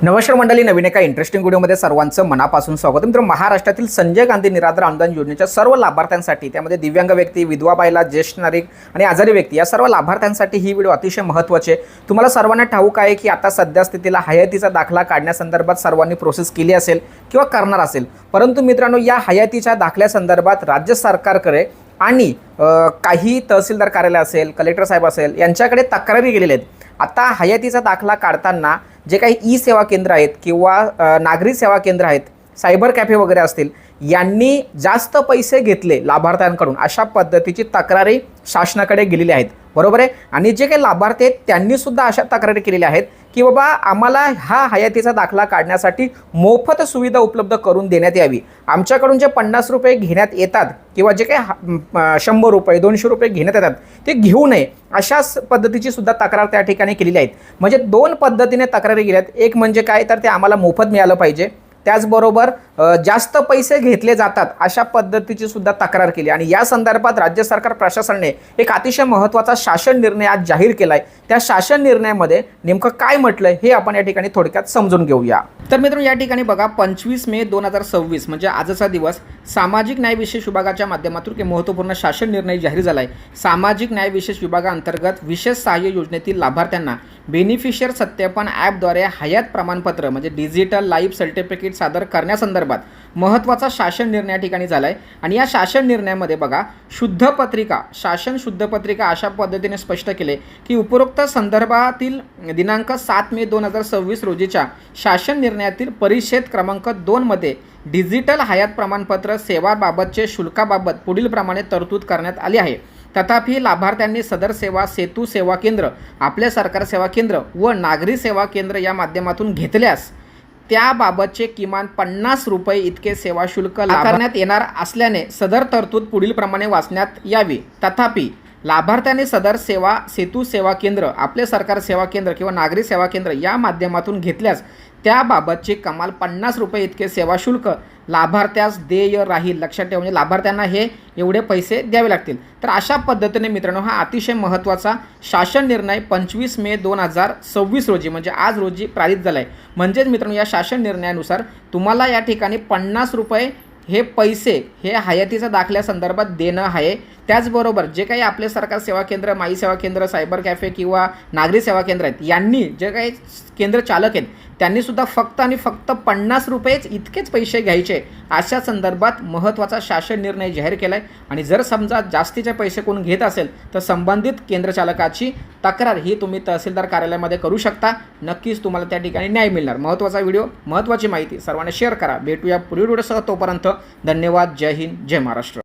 नमस्कार मंडळी, नवीन एका इंटरेस्टिंग व्हिडिओमध्ये सर्वांचं मनापासून स्वागत. मित्र, महाराष्ट्रातील संजय गांधी निराधार अनुदान योजनेच्या सर्व लाभार्थ्यांसाठी, त्यामध्ये दिव्यांग व्यक्ती, विधवा महिला, ज्येष्ठ नागरिक आणि आजारी व्यक्ती या सर्व लाभार्थ्यांसाठी ही व्हिडिओ अतिशय महत्त्वाची आहे. तुम्हाला सर्वांना ठाऊक आहे की आता सध्या स्थितीला हयातीचा दाखला काढण्यासंदर्भात सर्वांनी प्रोसेस केली असेल किंवा करणार असेल, परंतु मित्रांनो, या हयातीच्या दाखल्यासंदर्भात राज्य सरकारकडे आणि काही तहसीलदार कार्यालय असेल, कलेक्टर साहेब असेल, यांच्याकडे तक्रारी गेलेल्या आहेत. आता हयातीचा दाखला काढताना जे काही ई सेवा केंद्र आहेत किंवा नागरी सेवा केंद्र आहेत, सायबर कॅफे वगैरे असतील, यांनी जास्त पैसे घेतले लाभार्थ्यांकडून, अशा पद्धतीची तक्रारी शासनाकडे गेलेली आहेत. बरोबर आहे. आणि जे काही लाभार्थी आहेत त्यांनी सुद्धा अशा तक्रारी केलेल्या आहेत की बाबा आम्हाला हा हयातीचा दाखला काढण्यासाठी मोफत सुविधा उपलब्ध करून देण्यात यावी. आमच्याकडून जे 50 रुपये घेण्यात येतात किंवा जे काही 100 रुपये 200 रुपये घेण्यात येतात ते घेऊ नये, अशा पद्धतीची सुद्धा तक्रार त्या ठिकाणी केलेली आहेत. म्हणजे दोन पद्धतीने तक्रारी गेल्यात. एक म्हणजे काय, तर ते आम्हाला मोफत मिळालं पाहिजे, त्याचबरोबर जास्त पैसे घेतले जातात अशा पद्धतीची सुद्धा तक्रार केली. आणि या संदर्भात राज्य सरकार प्रशासनाने एक अतिशय महत्त्वाचा शासन निर्णय आज जाहीर केला आहे. त्या शासन निर्णयामध्ये नेमकं काय म्हटलं हे आपण या ठिकाणी थोडक्यात समजून घेऊया. तर मित्रांनो, या ठिकाणी बघा, 25 मे 2026 म्हणजे आजचा दिवस सामाजिक न्याय विशेष विभागाच्या माध्यमातून एक महत्त्वपूर्ण शासन निर्णय जाहीर झाला आहे. सामाजिक न्याय विशेष विभागाअंतर्गत विशेष सहाय्य योजनेतील लाभार्थ्यांना बेनिफिशियर सत्यापन ॲपद्वारे हयात प्रमाणपत्र म्हणजे डिजिटल लाईफ सर्टिफिकेट सादर करण्यासंदर्भात महत्त्वाचा शासन निर्णय या ठिकाणी झाला आहे. आणि या शासन निर्णयामध्ये बघा, शुद्ध पत्रिका, शासन शुद्ध पत्रिका अशा पद्धतीने स्पष्ट केले की उपरोक्त संदर्भातील दिनांक 7 मे 2026 रोजीच्या शासन निर्णयातील परिच्छेद क्रमांक 2 मध्ये डिजिटल हयात प्रमाणपत्र सेवाबाबतचे शुल्काबाबत पुढील प्रमाणे तरतूद करण्यात आली आहे. तथापि लाभार्थ्यांनी सदर सेवा सेतू सेवा केंद्र, आपले सरकार सेवा केंद्र व नागरी सेवा केंद्र या माध्यमातून घेतल्यास त्याबाबतचे किमान 50 रुपये इतके सेवा शुल्क आकारण्यात येणार असल्याने सदर तरतूद पुढील प्रमाणे वाचण्यात यावी. तथापि लाभार्थ्यांनी सदर सेवा सेतू सेवा केंद्र, आपले सरकार सेवा केंद्र किंवा नागरी सेवा केंद्र या माध्यमातून घेतल्यास त्याबाबतचे कमाल 50 रुपये इतके सेवा शुल्क लाभार्थ्यास देय राहील. लक्षात ठेवा, म्हणजे लाभार्थ्यांना हे एवढे पैसे द्यावे लागतील. तर अशा पद्धतीने मित्रांनो, हा अतिशय महत्त्वाचा शासन निर्णय 25 मे 2026 रोजी म्हणजे आज रोजी पारित झाला आहे. म्हणजेच मित्रांनो, या शासन निर्णयानुसार तुम्हाला या ठिकाणी 50 रुपये हे पैसे हे हयातीचा दाखल्यासंदर्भात देणं आहे. त्याचबरोबर जे काही आपले सरकार सेवा केंद्र, माई सेवा केंद्र, सायबर कॅफे किंवा नागरी सेवा केंद्र आहेत, यांनी जे काही केंद्र चालक आहेत त्यांनीसुद्धा फक्त आणि फक्त 50 रुपयेच इतकेच पैसे घ्यायचे, अशा संदर्भात महत्त्वाचा शासन निर्णय जाहीर केला आहे. आणि जर समजा जास्तीचे पैसे कोण घेत असेल तर संबंधित केंद्र चालकाची तक्रार ही तुम्ही तहसीलदार कार्यालयामध्ये करू शकता. नक्कीच तुम्हाला त्या ठिकाणी न्याय मिळणार. महत्त्वाचा व्हिडिओ, महत्त्वाची माहिती सर्वांना शेअर करा. भेटूया पुढील व्हिडिओसह. तोपर्यंत धन्यवाद. जय हिंद, जय महाराष्ट्र.